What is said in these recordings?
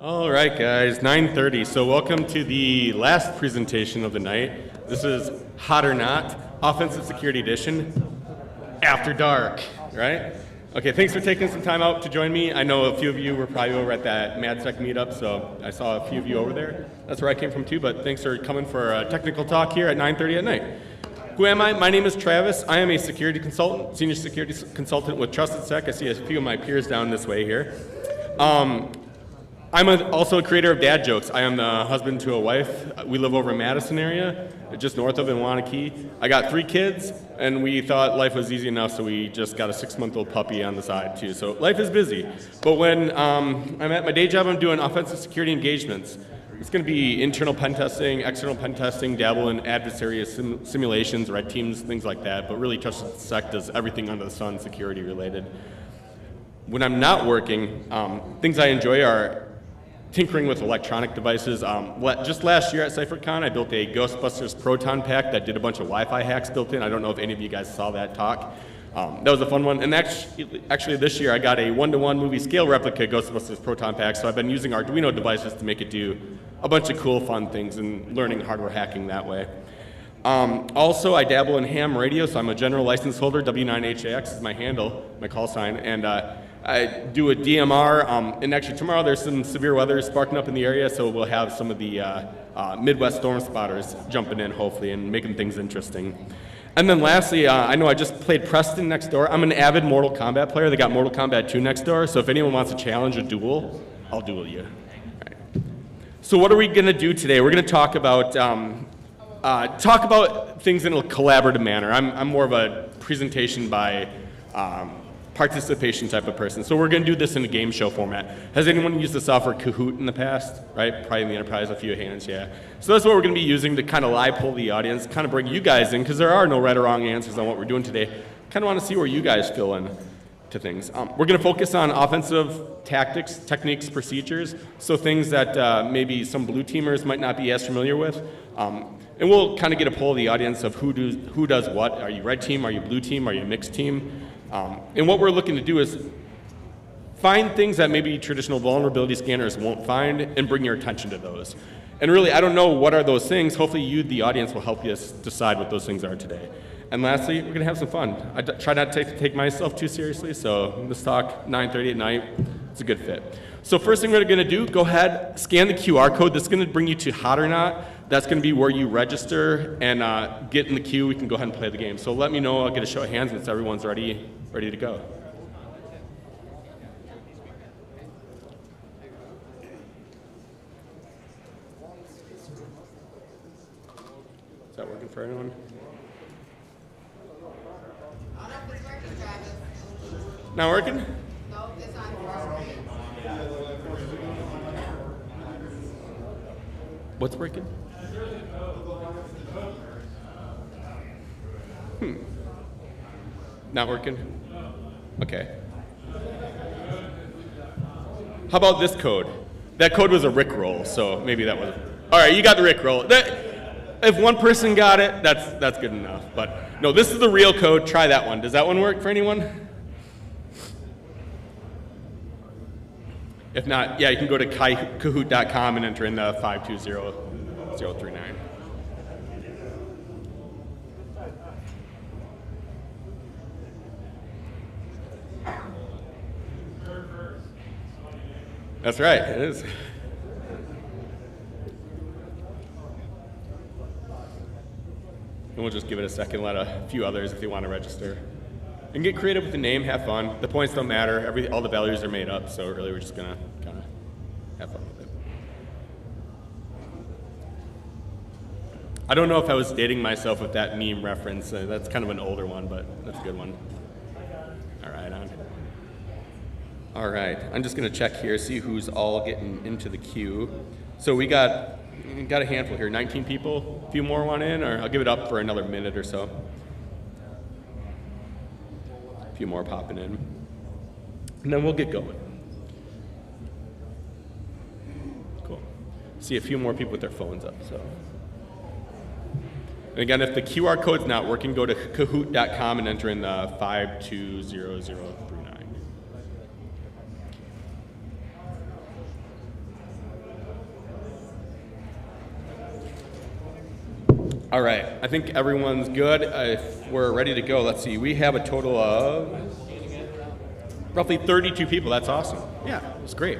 All right, guys, 9:30. So welcome to the last presentation of the night. This is Hot or Not, Offensive Security Edition, After Dark, right? Okay, thanks for taking some time out to join me. I know a few of you were probably over at that MadSec meetup, so I saw a few of you over there. That's where I came from too, but thanks for coming for a technical talk here at 9:30 at night. Who am I? My name is Travis. I am a security consultant, senior security consultant with Trusted Sec. I see a few of my peers down this way here. I'm also a creator of dad jokes. I am the husband to a wife. We live over in Madison area, just north of Wanakee. I got 3 kids, and we thought life was easy enough, so we just got a 6-month-old puppy on the side too. So life is busy. But when I'm at my day job, I'm doing offensive security engagements. It's going to be internal pen testing, external pen testing, dabble in adversary simulations, red teams, things like that. But really, Trusted Sec does everything under the sun security related. When I'm not working, things I enjoy are tinkering with electronic devices. Just last year at CypherCon, I built a Ghostbusters proton pack that did a bunch of Wi-Fi hacks built in. I don't know if any of you guys saw that talk. That was a fun one. And actually this year I got a 1-to-1 movie scale replica Ghostbusters proton pack, so I've been using Arduino devices to make it do a bunch of cool fun things and learning hardware hacking that way. Also, I dabble in ham radio, so I'm a general license holder. W9HAX is my handle, my call sign, and I do a DMR, and actually tomorrow there's some severe weather sparking up in the area, so we'll have some of the Midwest storm spotters jumping in, hopefully, and making things interesting. And then lastly, I know I just played Preston next door. I'm an avid Mortal Kombat player. They got Mortal Kombat 2 next door, so if anyone wants to challenge a duel, I'll duel you. All right. So what are we going to do today? We're going to talk about things in a collaborative manner. I'm more of a presentation by participation type of person. So we're going to do this in a game show format. Has anyone used the software Kahoot in the past? Right? Probably in the enterprise, a few hands, yeah. So that's what we're going to be using to kind of live poll the audience, kind of bring you guys in, because there are no right or wrong answers on what we're doing today. Kind of want to see where you guys fill in to things. We're going to focus on offensive tactics, techniques, procedures, so things that maybe some blue teamers might not be as familiar with. And we'll kind of get a poll of the audience of who does what. Are you red team? Are you blue team? Are you mixed team? And what we're looking to do is find things that maybe traditional vulnerability scanners won't find and bring your attention to those. And really, I don't know what are those things. Hopefully you, the audience, will help you decide what those things are today. And lastly, we're going to have some fun. I try not to take myself too seriously, so this talk, 9:30 at night, it's a good fit. So first thing we're going to do, go ahead, scan the QR code. This is going to bring you to Hot or Not. That's going to be where you register and get in the queue. We can go ahead and play the game. So let me know. I'll get a show of hands once everyone's ready to go. Is that working for anyone? Not working? No, it's on. What's working? Not working? Okay. How about this code? That code was a Rickroll, so maybe that was. All right, you got the Rickroll. If one person got it, that's good enough. But no, this is the real code. Try that one. Does that one work for anyone? If not, yeah, you can go to kahoot.com and enter in the 520039. That's right, it is. And we'll just give it a second, let a few others if they want to register. And get creative with the name, have fun. The points don't matter, all the values are made up, so really we're just gonna kind of have fun with it. I don't know if I was dating myself with that meme reference. That's kind of an older one, but that's a good one. All right, on. All right, I'm just gonna check here, see who's all getting into the queue. So we got a handful here, 19 people. A few more want in, or I'll give it up for another minute or so. A few more popping in. And then we'll get going. Cool. See a few more people with their phones up, so. And again, if the QR code's not working, go to kahoot.com and enter in the 520039. All right, I think everyone's good. If we're ready to go, let's see. We have a total of roughly 32 people. That's awesome. Yeah, it's great.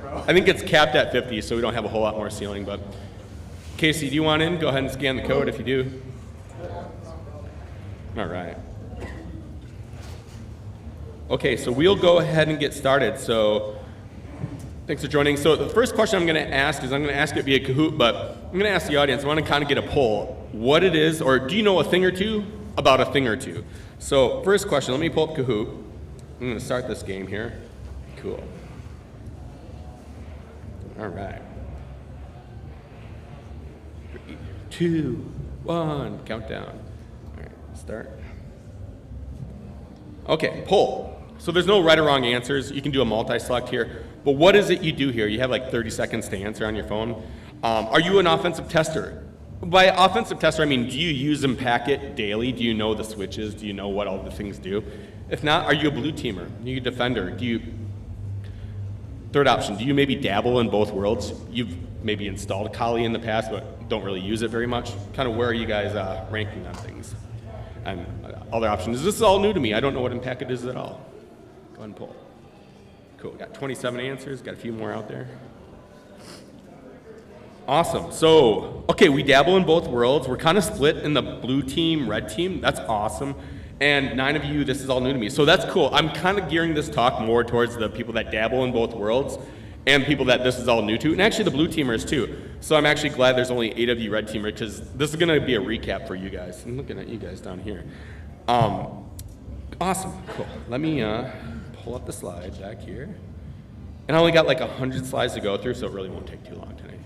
I think it's capped at 50, so we don't have a whole lot more ceiling. But Casey, do you want in? Go ahead and scan the code if you do. All right. Okay, so we'll go ahead and get started. So thanks for joining. So the first question I'm going to ask is I'm going to ask it via Kahoot, but I'm going to ask the audience. I want to kind of get a poll. What it is, or do you know a thing or two about a thing or two? So first question, let me pull up Kahoot. I'm going to start this game here. Cool. All right. 3, 2, 1, countdown. All right, start. Okay, poll. So there's no right or wrong answers. You can do a multi-select here. But what is it you do here? You have like 30 seconds to answer on your phone. Are you an offensive tester? By offensive tester, I mean, do you use and pack it daily? Do you know the switches? Do you know what all the things do? If not, are you a blue teamer? Are you a defender? Third option, do you maybe dabble in both worlds? You've maybe installed Kali in the past, but don't really use it very much. Kind of where are you guys ranking on things? And other option is, this is all new to me. I don't know what Impact is at all. Go ahead and pull. Cool, got 27 answers, got a few more out there. Awesome, so, okay, we dabble in both worlds. We're kind of split in the blue team, red team. That's awesome. And 9 of you, this is all new to me. So that's cool. I'm kind of gearing this talk more towards the people that dabble in both worlds and people that this is all new to, and actually the blue teamers too. So I'm actually glad there's only 8 of you red teamers, because this is going to be a recap for you guys. I'm looking at you guys down here. Awesome, cool. Let me pull up the slides back here. And I only got like 100 slides to go through, so it really won't take too long tonight.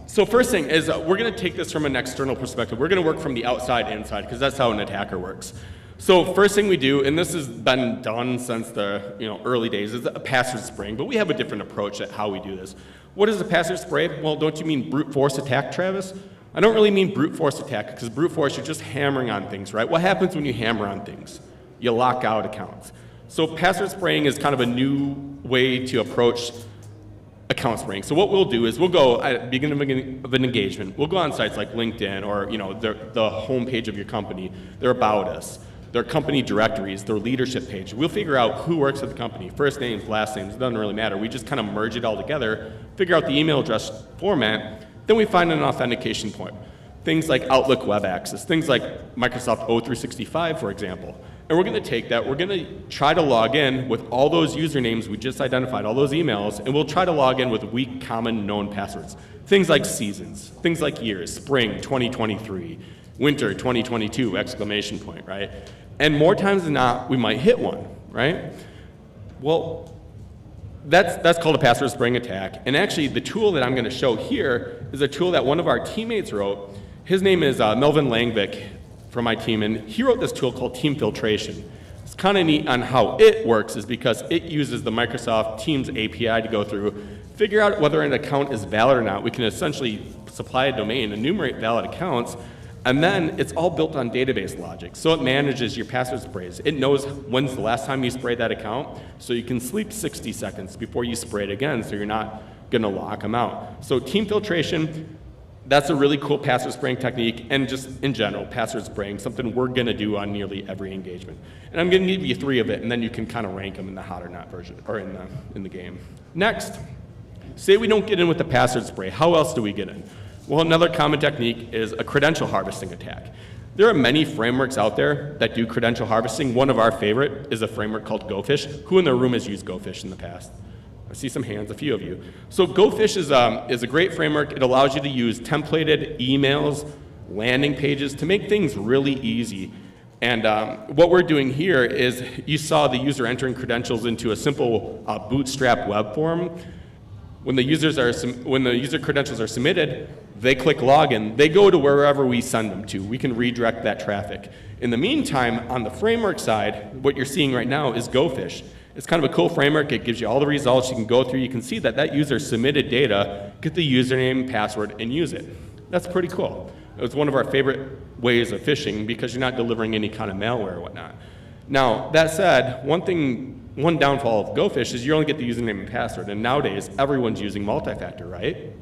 So first thing is we're going to take this from an external perspective. We're going to work from the outside inside, because that's how an attacker works. So first thing we do, and this has been done since the early days, is a password spraying, but we have a different approach at how we do this. What is a password spray? Well, don't you mean brute force attack, Travis? I don't really mean brute force attack, because brute force, you're just hammering on things, right? What happens when you hammer on things? You lock out accounts. So password spraying is kind of a new way to approach account spraying. So what we'll do is we'll go at the beginning of an engagement. We'll go on sites like LinkedIn or the homepage of your company, their about us, their company directories, their leadership page. We'll figure out who works at the company, first names, last names, it doesn't really matter. We just kind of merge it all together, figure out the email address format, then we find an authentication point. Things like Outlook Web Access, things like Microsoft O365, for example. And we're going to take that, we're going to try to log in with all those usernames we just identified, all those emails, and we'll try to log in with weak, common, known passwords. Things like seasons, things like years, spring 2023, winter 2022, exclamation point, right? And more times than not, we might hit one, right? Well, that's called a password spraying attack. And actually, the tool that I'm going to show here is a tool that one of our teammates wrote. His name is Melvin Langvik from my team, and he wrote this tool called Team Filtration. It's kind of neat on how it works is because it uses the Microsoft Teams API to go through, figure out whether an account is valid or not. We can essentially supply a domain, enumerate valid accounts, and then it's all built on database logic. So it manages your password sprays. It knows when's the last time you sprayed that account, so you can sleep 60 seconds before you spray it again, so you're not gonna lock them out. So Team Filtration, that's a really cool password spraying technique, and just in general, password spraying, something we're gonna do on nearly every engagement. And I'm gonna give you 3 of it, and then you can kind of rank them in the hot or not version, or in the game. Next, say we don't get in with the password spray, how else do we get in? Well, another common technique is a credential harvesting attack. There are many frameworks out there that do credential harvesting. One of our favorite is a framework called GoFish. Who in the room has used GoFish in the past? I see some hands, a few of you. So GoFish is a great framework. It allows you to use templated emails, landing pages to make things really easy. And what we're doing here is you saw the user entering credentials into a simple bootstrap web form. When the user credentials are submitted, they click login. They go to wherever we send them to. We can redirect that traffic. In the meantime, on the framework side, what you're seeing right now is GoFish. It's kind of a cool framework. It gives you all the results you can go through. You can see that user submitted data, get the username, password, and use it. That's pretty cool. It was one of our favorite ways of phishing because you're not delivering any kind of malware or whatnot. Now, that said, one downfall of GoFish is you only get the username and password, and nowadays everyone's using multi-factor, right?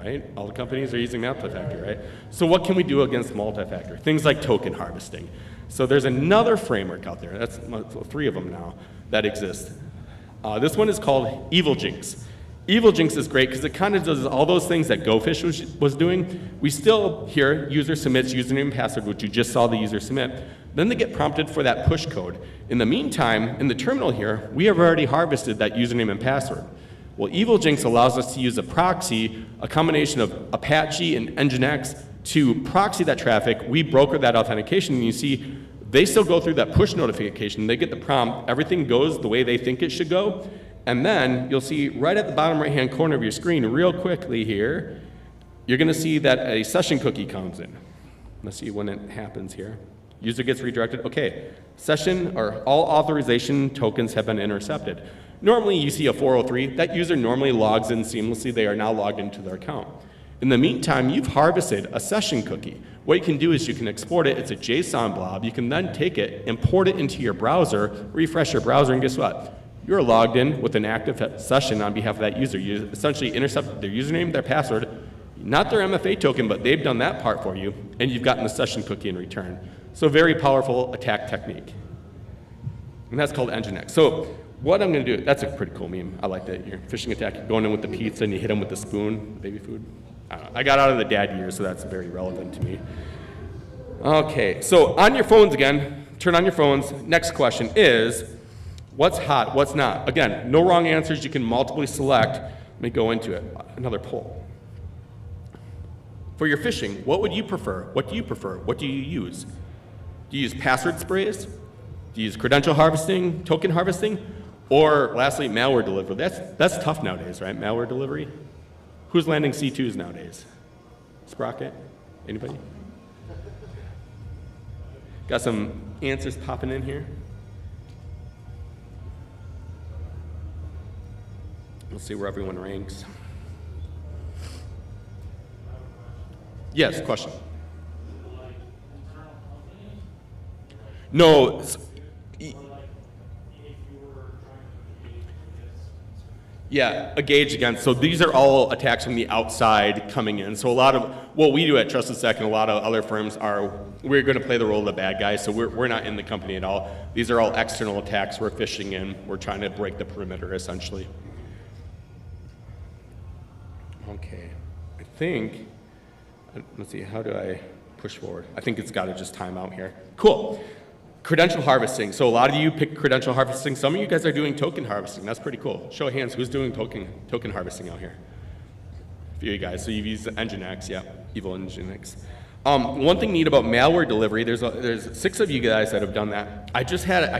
right? All the companies are using multi-factor, right? So what can we do against multi-factor? Things like token harvesting. So there's another framework out there, that's 3 of them now, that exist. This one is called Evil Jinx. Evil Jinx is great because it kind of does all those things that GoFish was doing. We still here, user submits username and password, which you just saw the user submit. Then they get prompted for that push code. In the meantime, in the terminal here, we have already harvested that username and password. Well, Evil Jinx allows us to use a proxy, a combination of Apache and Nginx to proxy that traffic. We broker that authentication, and you see they still go through that push notification. They get the prompt. Everything goes the way they think it should go. And then you'll see right at the bottom right-hand corner of your screen, real quickly here, you're going to see that a session cookie comes in. Let's see when it happens here. User gets redirected. Okay, session or all authorization tokens have been intercepted. Normally you see a 403. That user normally logs in seamlessly. They are now logged into their account. In the meantime, you've harvested a session cookie. What you can do is you can export it. It's a JSON blob. You can then take it, import it into your browser, refresh your browser, and guess what? You're logged in with an active session on behalf of that user. You essentially intercept their username, their password, not their MFA token, but they've done that part for you, and you've gotten the session cookie in return. So very powerful attack technique. And that's called Nginx. So what I'm going to do, that's a pretty cool meme. I like that. You're phishing attack, you're going in with the pizza, and you hit them with the spoon, baby food. I don't know. I got out of the dad years, so that's very relevant to me. Okay, so on your phones again, turn on your phones. Next question is, what's hot, what's not? Again, no wrong answers. You can multiply select. Let me go into it. Another poll. For your phishing, what would you prefer? What do you prefer? What do you use? Do you use password sprays? Do you use credential harvesting, token harvesting? Or lastly, malware delivery. That's tough nowadays, right? Malware delivery. Who's landing C2s nowadays? Sprocket? Anybody? Got some answers popping in here. Let's see where everyone ranks. Yes, question. No. Yeah, a gauge against. So these are all attacks from the outside coming in. So a lot of what we do at TrustedSec and a lot of other firms are, we're going to play the role of the bad guy. So we're not in the company at all. These are all external attacks we're phishing in. We're trying to break the perimeter essentially. Okay, I think, let's see, how do I push forward? I think it's got to just time out here. Cool. Credential harvesting. So a lot of you pick credential harvesting. Some of you guys are doing token harvesting. That's pretty cool. Show of hands, who's doing token harvesting out here? A few of you guys. So you've used Nginx, yeah, evil Nginx. One thing neat about malware delivery, there's 6 of you guys that have done that. I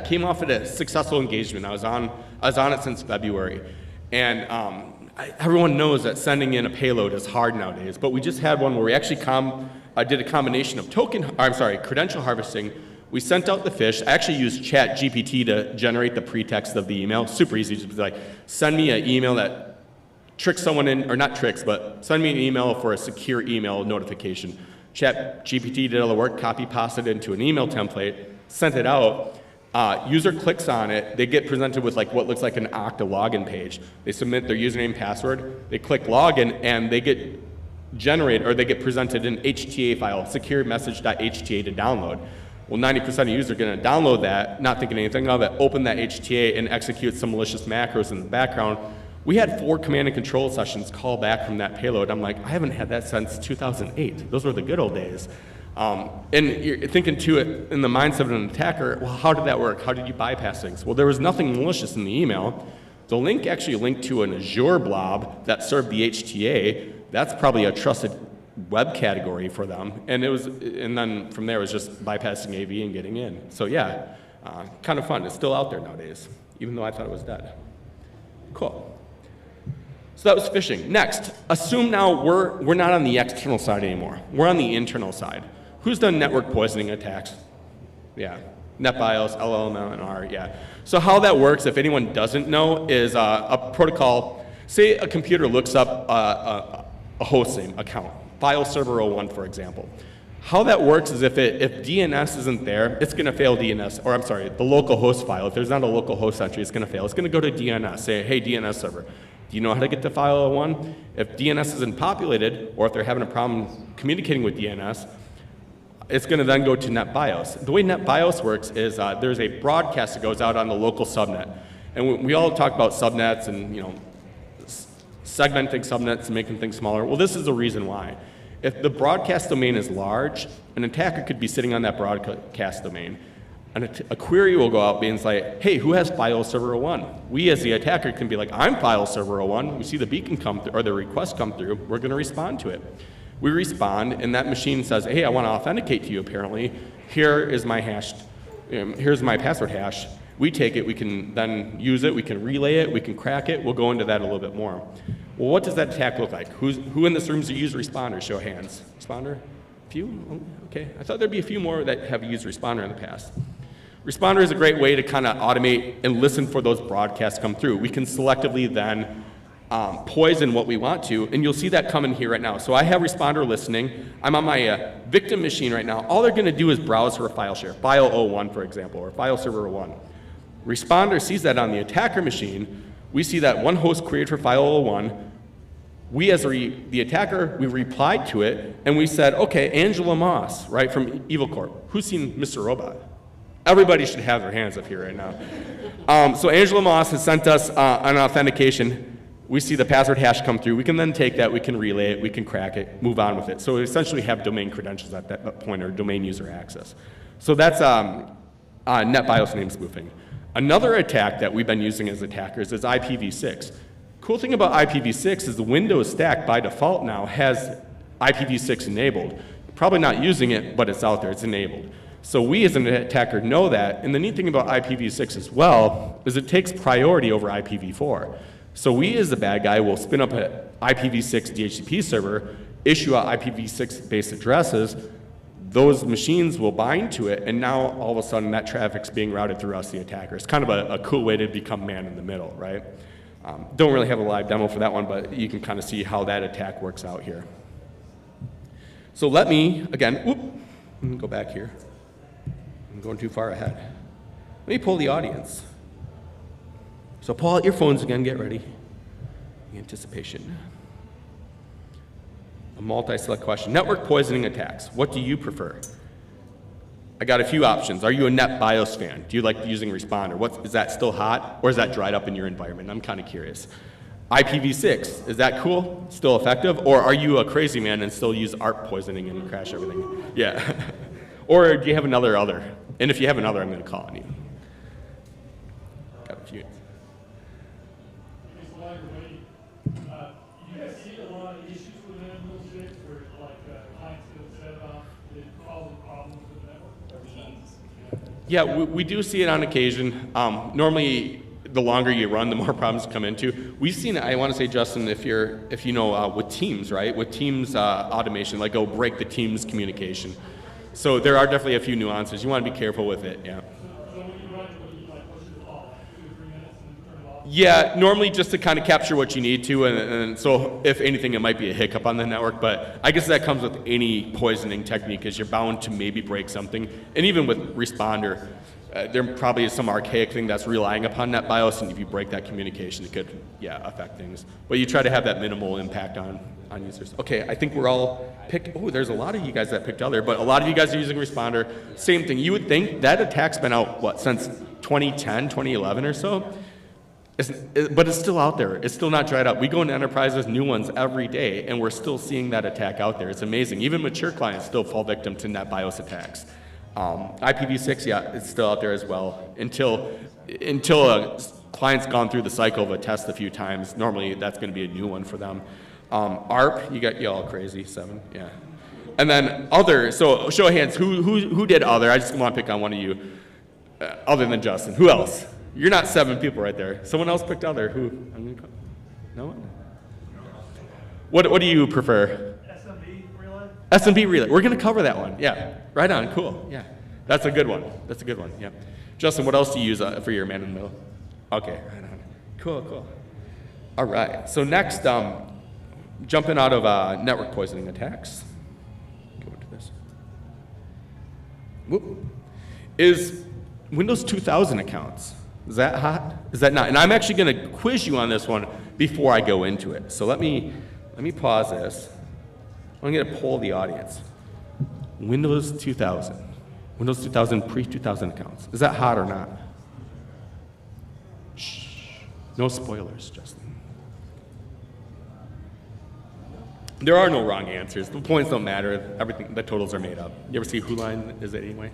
came off at a successful engagement. I was on it since February. And everyone knows that sending in a payload is hard nowadays, but we just had one where we actually did a combination of credential harvesting. We sent out the phish. I actually used ChatGPT to generate the pretext of the email. Super easy, just like send me an email that tricks someone in, or not tricks, but send me an email for a secure email notification. ChatGPT did all the work, copy pasted it into an email template, sent it out. User clicks on it, they get presented with like what looks like an Okta login page. They submit their username and password, they click login, and they get presented an HTA file, secure message.hta to download. Well, 90% of users are going to download that, not thinking anything of it, open that HTA and execute some malicious macros in the background. We had 4 command and control sessions call back from that payload. I'm like, I haven't had that since 2008. Those were the good old days. And you're thinking to it in the mindset of an attacker, well, how did that work? How did you bypass things? Well, there was nothing malicious in the email. The link actually linked to an Azure blob that served the HTA. That's probably a trusted web category for them. And then from there it was just bypassing AV and getting in. So yeah, kind of fun. It's still out there nowadays, even though I thought it was dead. Cool. So that was phishing. Next, assume now we're not on the external side anymore. We're on the internal side. Who's done network poisoning attacks? Yeah, NetBIOS, LLMNR, yeah. So how that works, if anyone doesn't know, is a protocol. Say a computer looks up a hostname account, file server 01, for example. How that works is if DNS isn't there, it's going to fail DNS, or I'm sorry, the local host file. If there's not a local host entry, it's going to fail. It's going to go to DNS, say, hey, DNS server, Do you know how to get to file 01? If DNS isn't populated, or if they're having a problem communicating with DNS, it's going to then go to NetBIOS. The way NetBIOS works is there's a broadcast that goes out on the local subnet. And we all talk about subnets and segmenting subnets and making things smaller. Well, this is the reason why. If the broadcast domain is large, an attacker could be sitting on that broadcast domain. And a query will go out being like, hey, who has file server 01? We as the attacker can be like, I'm file server 01. We see the beacon come through, or the request come through. We're going to respond to it. We respond, and that machine says, hey, I want to authenticate to you, apparently. Here is my here's my password hash. We take it, we can then use it, we can relay it, we can crack it. We'll go into that a little bit more. Well, what does that attack look like? Who in this room has used Responder? Show of hands. Responder? A few? Oh, okay. I thought there'd be a few more that have used Responder in the past. Responder is a great way to kind of automate and listen for those broadcasts come through. We can selectively then poison what we want to, and you'll see that coming here right now. So I have Responder listening. I'm on my victim machine right now. All they're going to do is browse for a file share, file 01, for example, or file server 01. Responder sees that on the attacker machine. We see that one host created for file 01. We, as the attacker, we replied to it, and we said, okay, Angela Moss, right, from Evil Corp. Who's seen Mr. Robot? Everybody should have their hands up here right now. So Angela Moss has sent us an authentication. We see the password hash come through. We can then take that, we can relay it, we can crack it, move on with it. So we essentially have domain credentials at that point, or domain user access. So that's NetBIOS name spoofing. Another attack that we've been using as attackers is IPv6. Cool thing about IPv6 is the Windows stack by default now has IPv6 enabled. Probably not using it, but it's out there, it's enabled. So we as an attacker know that, and the neat thing about IPv6 as well is it takes priority over IPv4. So we as the bad guy will spin up an IPv6 DHCP server, issue out IPv6 based addresses, those machines will bind to it, and now all of a sudden that traffic's being routed through us, the attacker. It's kind of a cool way to become man in the middle, right? Don't really have a live demo for that one, but you can kind of see how that attack works out here. So let me, again, go back here. I'm going too far ahead. Let me pull the audience. So pull out your phones again, get ready. Anticipation. A multi-select question. Network poisoning attacks. What do you prefer? I got a few options. Are you a NetBIOS fan? Do you like using Responder? Is that still hot, or is that dried up in your environment? I'm kind of curious. IPv6, is that cool? Still effective? Or are you a crazy man and still use ARP poisoning and crash everything? Yeah. Or do you have another other? And if you have another, I'm going to call on you. Got a few. You guys see a lot of issues with N06 where clients get set up, it causes problems with the network? Yeah, we do see it on occasion. Normally, the longer you run, the more problems come into. We've seen it, I want to say, Justin, if you know, with Teams, right? With Teams automation, like go break the Teams communication. So there are definitely a few nuances. You want to be careful with it, yeah. So when you run it, what do you push it off, 2 or 3 minutes and turn it off? Yeah, normally just to kind of capture what you need to, and so if anything, it might be a hiccup on the network, but I guess that comes with any poisoning technique, is you're bound to maybe break something. And even with Responder, there probably is some archaic thing that's relying upon NetBIOS, and if you break that communication, it could, affect things. But you try to have that minimal impact on users. Okay, I think we're all picked. Oh, there's a lot of you guys that picked other, but a lot of you guys are using Responder. Same thing. You would think that attack's been out, since 2010, 2011 or so? But it's still out there. It's still not dried up. We go into enterprises, new ones every day, and we're still seeing that attack out there. It's amazing. Even mature clients still fall victim to NetBIOS attacks. IPv6, it's still out there as well. Until a client's gone through the cycle of a test a few times, normally that's going to be a new one for them. ARP, you got all crazy, 7, yeah. And then other, so show of hands, who did other? I just want to pick on one of you, other than Justin. Who else? You're not 7 people right there. Someone else picked other. Who? No one? What do you prefer? SMB relay? SMB relay. We're going to cover that one. Yeah. Right on. Cool. Yeah. That's a good one. That's a good one. Yeah. Justin, what else do you use for your man in the middle? Okay. Right on. Cool. All right. So next, jumping out of network poisoning attacks. Go into this. Whoop. Is Windows 2000 accounts. Is that hot? Is that not? And I'm actually going to quiz you on this one before I go into it. So let me pause this. I'm going to poll the audience. Windows 2000. Windows 2000 pre-2000 accounts. Is that hot or not? Shh. No spoilers, Justin. There are no wrong answers. The points don't matter. Everything, the totals are made up. You ever see Who Line Is It Anyway?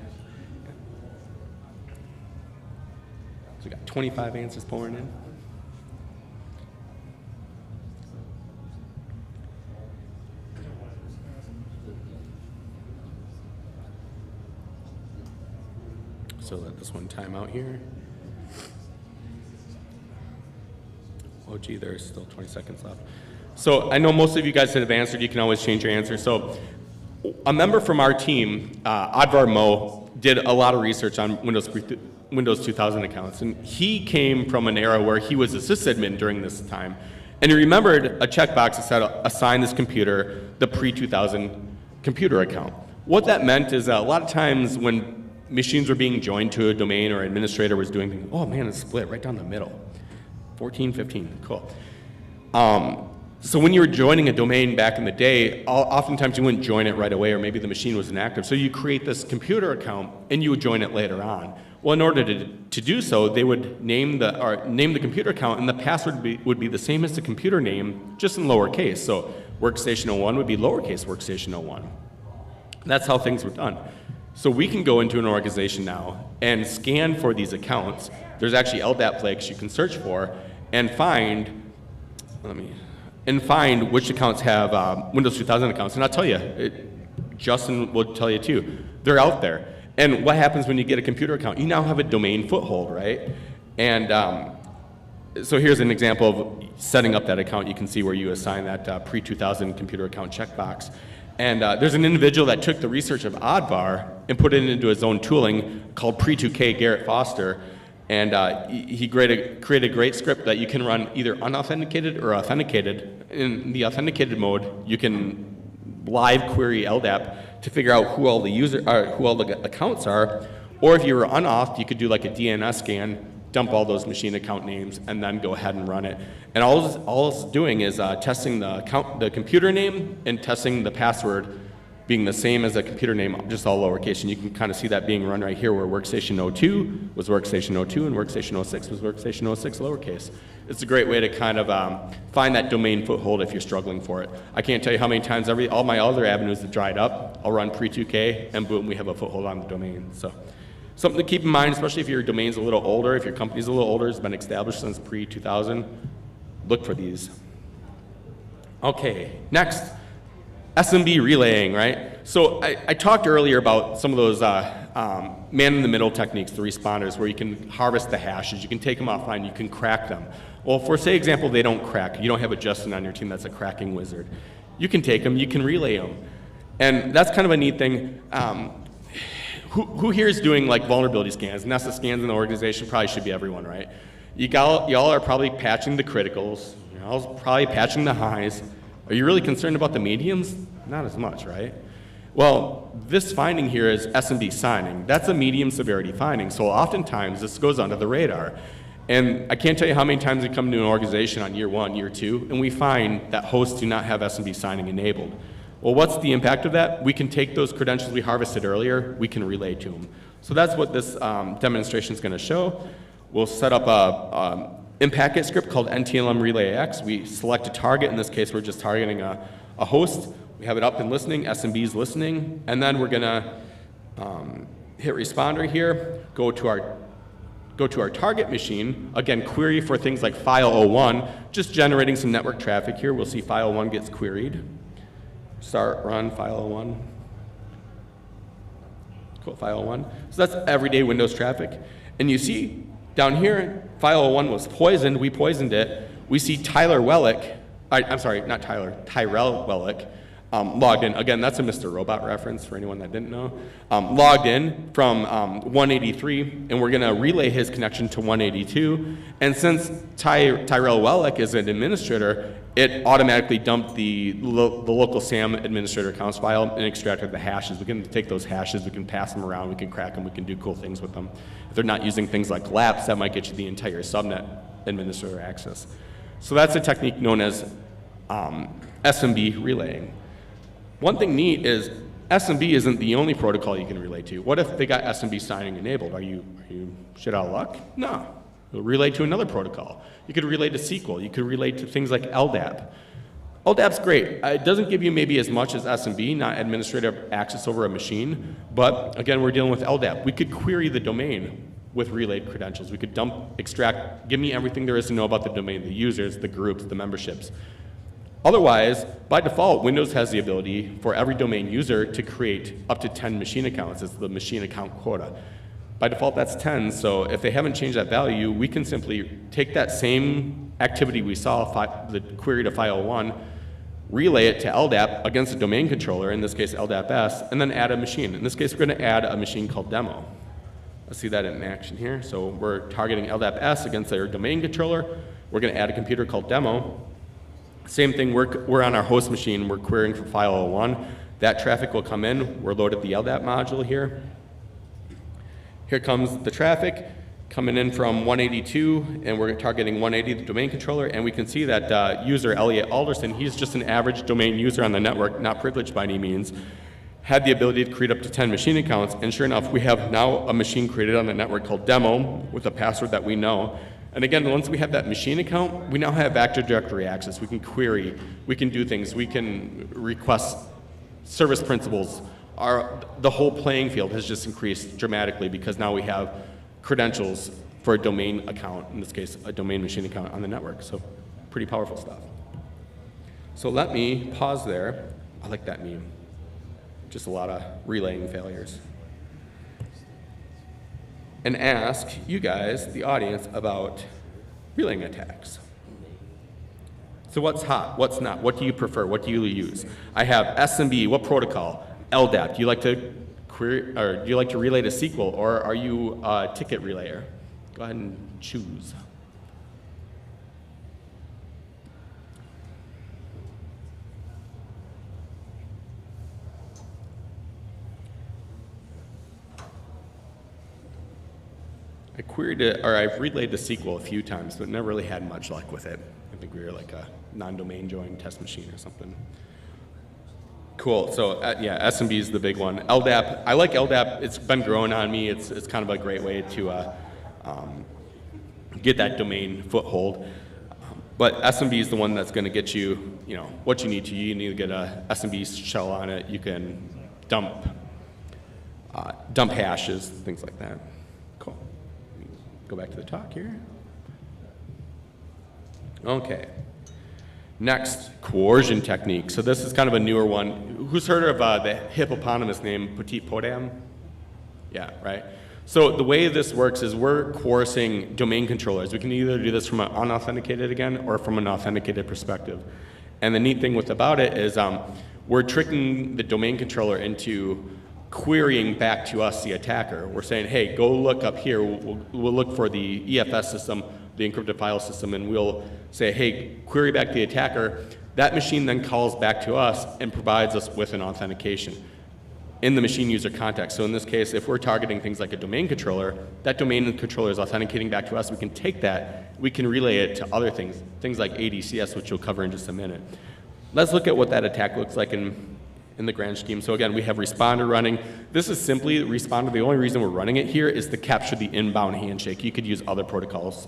So we got 25 answers pouring in. So let this one time out here. Oh gee, there's still 20 seconds left. So I know most of you guys have answered. You can always change your answer. So a member from our team, Advar Mo, did a lot of research on Windows 2000 accounts. And he came from an era where he was a sysadmin during this time. And he remembered a checkbox that said, assign this computer the pre-2000 computer account. What that meant is that a lot of times when machines were being joined to a domain or administrator was doing things, oh man, it's split right down the middle. 14, 15, cool. So when you were joining a domain back in the day, oftentimes you wouldn't join it right away, or maybe the machine was inactive. So you create this computer account and you would join it later on. Well, in order to do so, they would name the computer account, and the password would be the same as the computer name, just in lowercase. So workstation 01 would be lowercase workstation 01. That's how things were done. So we can go into an organization now and scan for these accounts. There's actually LDAP flags you can search for and find which accounts have Windows 2000 accounts. And I'll tell you, Justin will tell you too, they're out there. And what happens when you get a computer account? You now have a domain foothold, right? And so here's an example of setting up that account. You can see where you assign that pre-2000 computer account checkbox. And there's an individual that took the research of Advar and put it into his own tooling called Pre2K, Garrett Foster. And he created a great script that you can run either unauthenticated or authenticated. In the authenticated mode, you can live query LDAP to figure out who all the accounts are. Or if you were unauth, you could do like a DNS scan, dump all those machine account names, and then go ahead and run it. And all it's doing is testing the computer name and testing the password being the same as the computer name, just all lowercase. And you can kind of see that being run right here, where workstation 02 was workstation 02 and workstation 06 was workstation 06 lowercase. It's a great way to kind of find that domain foothold if you're struggling for it. I can't tell you how many times all my other avenues have dried up. I'll run pre-2K, and boom, we have a foothold on the domain. So something to keep in mind, especially if your domain's a little older, if your company's a little older, it's been established since pre-2000, look for these. Okay, next. SMB relaying, right? So I talked earlier about some of those man-in-the-middle techniques, the responders, where you can harvest the hashes, you can take them offline, you can crack them. Well, for say example, they don't crack, you don't have a Justin on your team that's a cracking wizard. You can take them, you can relay them. And that's kind of a neat thing. Who here is doing like vulnerability scans? Nessa scans in the organization probably should be everyone, right? Y'all are probably patching the criticals, y'all probably patching the highs. Are you really concerned about the mediums? Not as much, right? Well, this finding here is SMB signing. That's a medium severity finding, so oftentimes this goes under the radar. And I can't tell you how many times we come to an organization on year 1, year 2, and we find that hosts do not have SMB signing enabled. Well, what's the impact of that? We can take those credentials we harvested earlier, we can relay to them. So that's what this demonstration is going to show. We'll set up a in-packet script called NTLM Relay X. We select a target. In this case, we're just targeting a host. We have it up and listening, SMB's listening, and then we're gonna hit responder here, go to our target machine, again, query for things like file 01, just generating some network traffic here. We'll see file 01 gets queried. Start, run, file 01. Cool, file 01. So that's everyday Windows traffic. And you see down here, file 01 was poisoned, we poisoned it. We see Tyrell Wellick, logged in. Again, that's a Mr. Robot reference for anyone that didn't know. Logged in from 183, and we're going to relay his connection to 182. And since Tyrell Wellick is an administrator, it automatically dumped the local SAM administrator accounts file and extracted the hashes. We can take those hashes, we can pass them around, we can crack them, we can do cool things with them. If they're not using things like laps, that might get you the entire subnet administrator access. So that's a technique known as SMB relaying. One thing neat is SMB isn't the only protocol you can relay to. What if they got SMB signing enabled? Are you shit out of luck? No. You'll relay to another protocol. You could relay to SQL. You could relay to things like LDAP. LDAP's great. It doesn't give you maybe as much as SMB, not administrative access over a machine, but again, we're dealing with LDAP. We could query the domain with relayed credentials. We could extract, give me everything there is to know about the domain, the users, the groups, the memberships. Otherwise, by default, Windows has the ability for every domain user to create up to 10 machine accounts. It's the machine account quota. By default, that's 10, so if they haven't changed that value, we can simply take that same activity we saw, the query to file 1, relay it to LDAP against a domain controller, in this case LDAP-S, and then add a machine. In this case, we're going to add a machine called demo. Let's see that in action here. So we're targeting LDAP-S against their domain controller. We're going to add a computer called demo. Same thing, we're on our host machine, we're querying for file 01. That traffic will come in, we're loaded the LDAP module here. Here comes the traffic coming in from 182, and we're targeting 180, the domain controller, and we can see that user Elliot Alderson, he's just an average domain user on the network, not privileged by any means, had the ability to create up to 10 machine accounts, and sure enough, we have now a machine created on the network called demo with a password that we know. And again, once we have that machine account, we now have Active Directory access. We can query, we can do things, we can request service principals. The whole playing field has just increased dramatically because now we have credentials for a domain account, in this case, a domain machine account on the network. So pretty powerful stuff. So let me pause there. I like that meme. Just a lot of relaying failures. And ask you guys, the audience, about relaying attacks. So what's hot? What's not? What do you prefer? What do you use? I have SMB. What protocol? LDAP. Do you like to query, or do you like to relay to SQL, or are you a ticket relayer? Go ahead and choose. I queried it, or I've relayed to SQL a few times, but never really had much luck with it. I think we were like a non-domain join test machine or something. Cool, so yeah, SMB is the big one. LDAP, I like LDAP, it's been growing on me. It's kind of a great way to get that domain foothold. But SMB is the one that's gonna get you, what you need to. You need to get a SMB shell on it. You can dump hashes, things like that. Cool. Go back to the talk here. Okay. Next, coercion technique. So this is kind of a newer one. Who's heard of the hippopotamus name Petit Podam? Yeah, right. So the way this works is we're coercing domain controllers. We can either do this from an unauthenticated again or from an authenticated perspective. And the neat thing about it is we're tricking the domain controller into querying back to us, the attacker. We're saying, hey, go look up here. We'll look for the EFS system, the encrypted file system, and we'll say, hey, query back to the attacker. That machine then calls back to us and provides us with an authentication in the machine user context. So in this case, if we're targeting things like a domain controller, that domain controller is authenticating back to us. We can take that, we can relay it to other things like ADCS, which we'll cover in just a minute. Let's look at what that attack looks like in the grand scheme. So again, we have responder running. This is simply responder. The only reason we're running it here is to capture the inbound handshake. You could use other protocols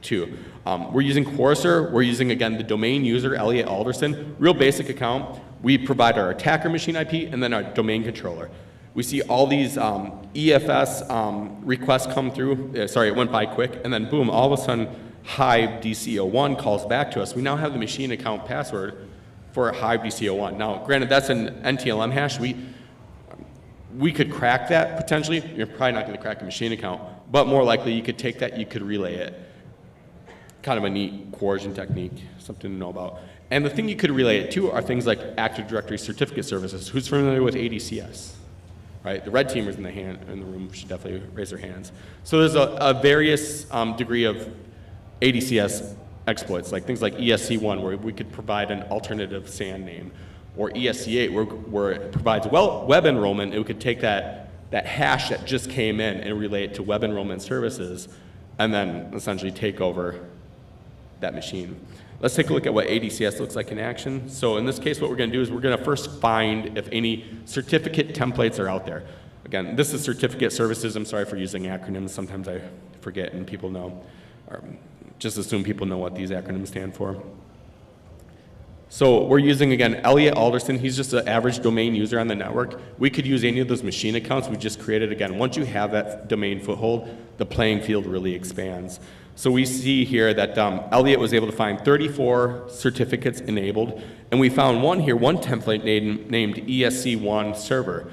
too. We're using Courser. We're using, again, the domain user, Elliot Alderson. Real basic account. We provide our attacker machine IP and then our domain controller. We see all these EFS requests come through. Sorry, it went by quick. And then boom, all of a sudden, Hive DC01 calls back to us. We now have the machine account password for Hive DC01. Now, granted, that's an NTLM hash. We could crack that potentially. You're probably not going to crack a machine account, but more likely you could take that, you could relay it. kind of a neat coercion technique, something to know about. And the thing you could relate it to are things like Active Directory certificate services. Who's familiar with ADCS? Right? The red teamers in the room should definitely raise their hands. So there's a various degree of ADCS exploits, like things like ESC1, where we could provide an alternative SAN name, or ESC8, where it provides web enrollment, and we could take that hash that just came in and relay it to web enrollment services, and then essentially take over that machine. Let's take a look at what ADCS looks like in action. So in this case, what we're going to do is we're going to first find if any certificate templates are out there. Again, this is certificate services. I'm sorry for using acronyms. Sometimes I forget and people know, or just assume people know what these acronyms stand for. So we're using, again, Elliot Alderson. He's just an average domain user on the network. We could use any of those machine accounts we just created. Again, once you have that domain foothold, the playing field really expands. So we see here that Elliot was able to find 34 certificates enabled, and we found one template named ESC1 server.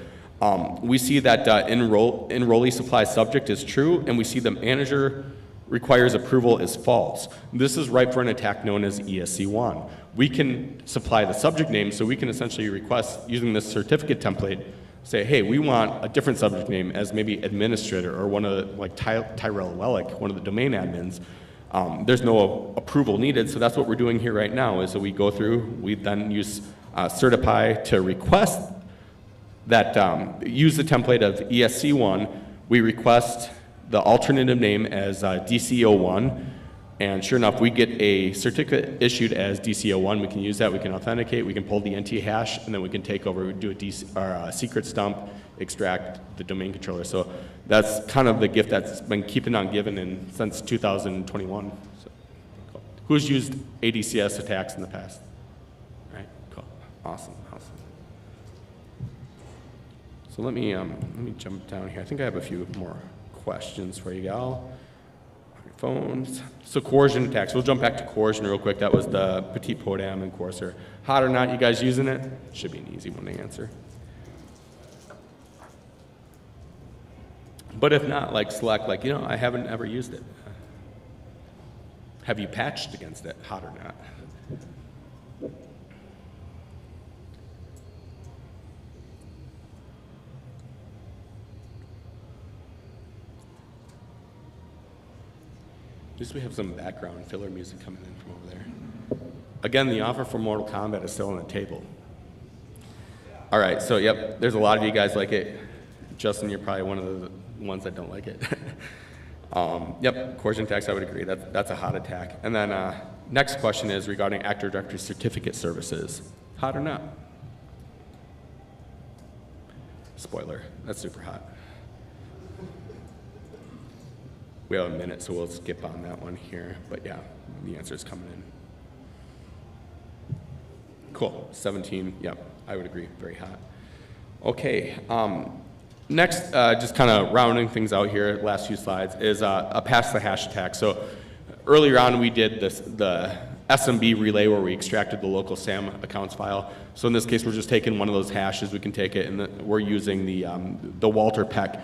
We see that enrollee supply subject is true, and we see the manager requires approval is false. This is ripe for an attack known as ESC1. We can supply the subject name, so we can essentially request, using this certificate template, say, hey, we want a different subject name as maybe administrator or one of the, like Tyrell Wellick, one of the domain admins. There's no approval needed, so that's what we're doing here right now, is that we go through, we then use Certify to request that, use the template of ESC1, we request the alternative name as DCO1, and sure enough, we get a certificate issued as DCO1. We can use that, we can authenticate, we can pull the NT hash, and then we can take over, do a secret stump, extract the domain controller. So that's kind of the gift that's been keeping on giving since 2021. So, cool. Who's used ADCS attacks in the past? Right, cool, awesome. So let me jump down here. I think I have a few more questions for you all. Phones. So coercion attacks. We'll jump back to coercion real quick. That was the Petit Podam and Courser. Hot or not, you guys using it? Should be an easy one to answer. But if not, like select, like, I haven't ever used it. Have you patched against it? Hot or not? At least we have some background filler music coming in from over there. Again, the offer for Mortal Kombat is still on the table. All right, so yep, there's a lot of you guys like it. Justin, you're probably one of the ones that don't like it. Yep, coercion attacks, I would agree. That's a hot attack. And then next question is regarding Active Directory certificate services. Hot or not? Spoiler, that's super hot. We have a minute, so we'll skip on that one here. But yeah, the answer is coming in. Cool, 17, yep, I would agree, very hot. Okay, next, just kind of rounding things out here, last few slides, is a pass the hash attack. So earlier on, we did the SMB relay where we extracted the local SAM accounts file. So in this case, we're just taking one of those hashes, we can take it, and we're using the Walter Peck.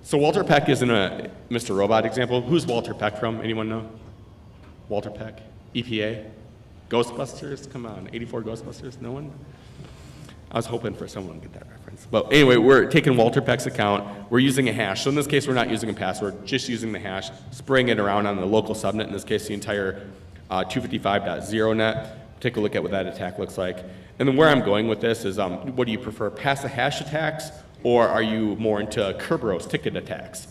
So Walter Peck isn't a Mr. Robot example. Who's Walter Peck from? Anyone know? Walter Peck? EPA? Ghostbusters? Come on, 84 Ghostbusters? No one? I was hoping for someone to get that reference. But anyway, we're taking Walter Peck's account. We're using a hash. So in this case, we're not using a password, just using the hash, spraying it around on the local subnet, in this case, the entire 255.0 net. Take a look at what that attack looks like. And then where I'm going with this is, what do you prefer, pass the hash attacks, or are you more into Kerberos ticket attacks?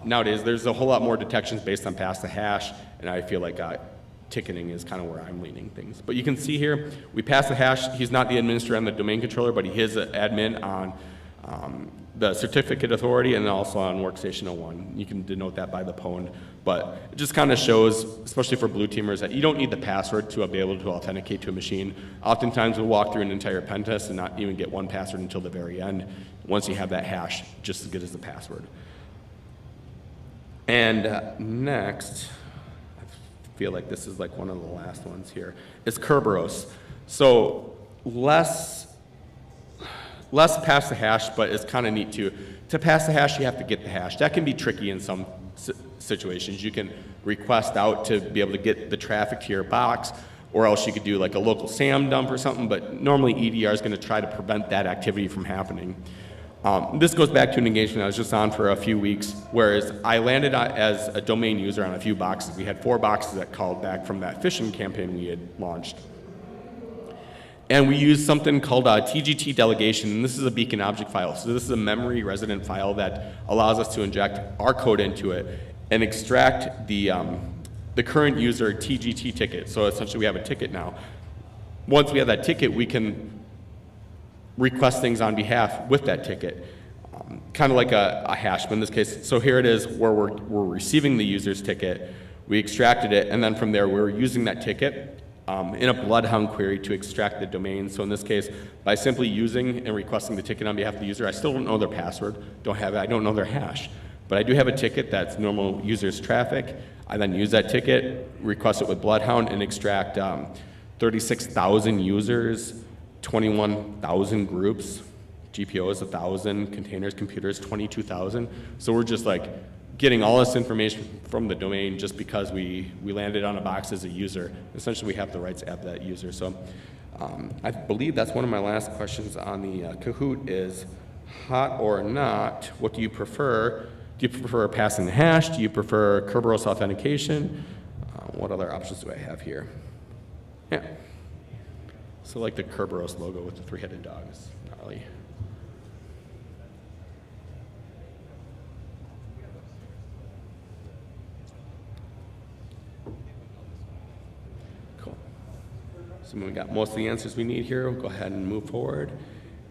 Nowadays, there's a whole lot more detections based on pass the hash, and I feel like ticketing is kind of where I'm leaning things. But you can see here, we pass the hash. He's not the administrator on the domain controller, but he is an admin on the certificate authority and also on workstation 01. You can denote that by the pwned. But it just kind of shows, especially for blue teamers, that you don't need the password to be able to authenticate to a machine. Oftentimes we'll walk through an entire pen test and not even get one password until the very end, once you have that hash just as good as the password. And next, I feel like this is like one of the last ones here, is Kerberos. So less pass the hash, but it's kind of neat too. To pass the hash, you have to get the hash. That can be tricky in some situations. You can request out to be able to get the traffic to your box, or else you could do like a local SAM dump or something, but normally EDR is going to try to prevent that activity from happening. This goes back to an engagement I was just on for a few weeks, whereas I landed as a domain user on a few boxes. We had 4 boxes that called back from that phishing campaign we had launched. And we used something called a TGT delegation, and this is a beacon object file. So this is a memory resident file that allows us to inject our code into it and extract the current user TGT ticket. So essentially we have a ticket now. Once we have that ticket, we can request things on behalf with that ticket, kind of like a hash, but in this case, so here it is where we're receiving the user's ticket, we extracted it, and then from there we're using that ticket in a Bloodhound query to extract the domain. So in this case, by simply using and requesting the ticket on behalf of the user, I still don't know their password, I don't know their hash, but I do have a ticket that's normal user's traffic. I then use that ticket, request it with Bloodhound, and extract 36,000 users, 21,000 groups, GPOs 1,000, containers, computers 22,000. So we're just like getting all this information from the domain just because we landed on a box as a user. Essentially, we have the rights to have that user. So I believe that's one of my last questions on the Kahoot is hot or not, what do you prefer? Do you prefer passing the hash? Do you prefer Kerberos authentication? What other options do I have here? Yeah. So like the Kerberos logo with the 3-headed dog is gnarly. Cool. So we got most of the answers we need here. We'll go ahead and move forward.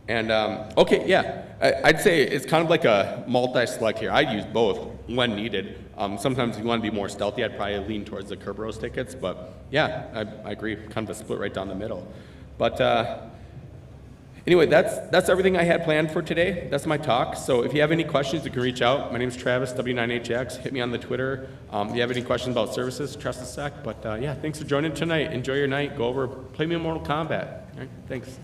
And okay, yeah, I'd say it's kind of like a multi-select here. I'd use both when needed. Sometimes if you want to be more stealthy, I'd probably lean towards the Kerberos tickets, but yeah, I agree, kind of a split right down the middle. But anyway, that's everything I had planned for today. That's my talk. So if you have any questions, you can reach out. My name is Travis, W9HX. Hit me on the Twitter. If you have any questions about services, trust a sec. But yeah, thanks for joining tonight. Enjoy your night. Go over, play me in Mortal Kombat. All right, thanks.